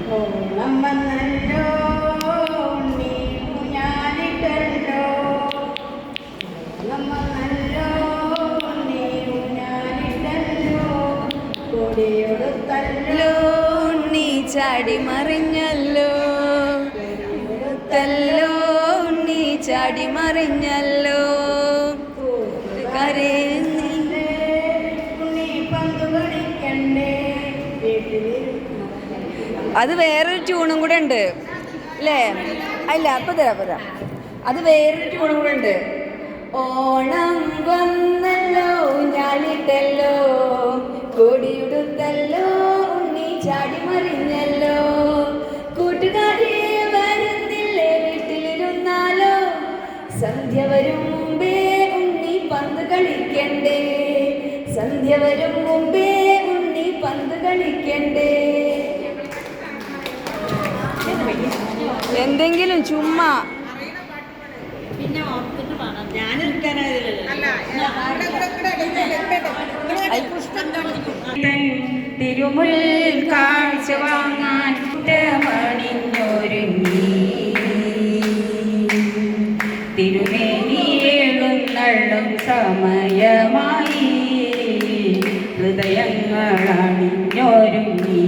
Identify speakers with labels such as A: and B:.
A: ഓണം വന്നല്ലോ നീ ഊഞ്ഞാലിട്ടല്ലോ ഓണം വന്നല്ലോ നീ ഊഞ്ഞാലിട്ടല്ലോ കൊടിയൊടുത്തല്ലോ
B: ഉണ്ണി ചാടി മറിഞ്ഞല്ലോ തല്ലോ ഉണ്ണി ചാടി മറിഞ്ഞല്ലോ കരയുന്നില്ലേ
A: ഉണ്ണി പന്ത് കളിക്കണ്ടേ
B: അത് വേറൊരു ട്യൂണും കൂടെ ഉണ്ട് അല്ലേ? അല്ല അപ്പൊ തരാം അത് വേറൊരു ട്യൂണും കൂടെ ഉണ്ട്. ഓണം വന്നല്ലോ ഞാലിട്ടല്ലോ കൊടിയുടുത്തല്ലോ ഉണ്ണി ചാടി മറിഞ്ഞല്ലോ കൂട്ടുകാരി വരുന്നില്ലേ വീട്ടിലിരുന്നാലോ സന്ധ്യ വരും മുമ്പേ ഉണ്ണി പന്ത് കളിക്കണ്ടേ സന്ധ്യ വരും മുമ്പേ ഉണ്ണി പന്ത് കളിക്കണ്ടേ. എന്തെങ്കിലും ചുമ്മാ
A: തിരുമുൽ കാഴ്ച വാങ്ങാൻ മണിഞ്ഞൊരുങ്ങി തിരുമേനിയേഴുന്നള്ളും സമയമായി ഹൃദയങ്ങൾ അണിഞ്ഞൊരുങ്ങി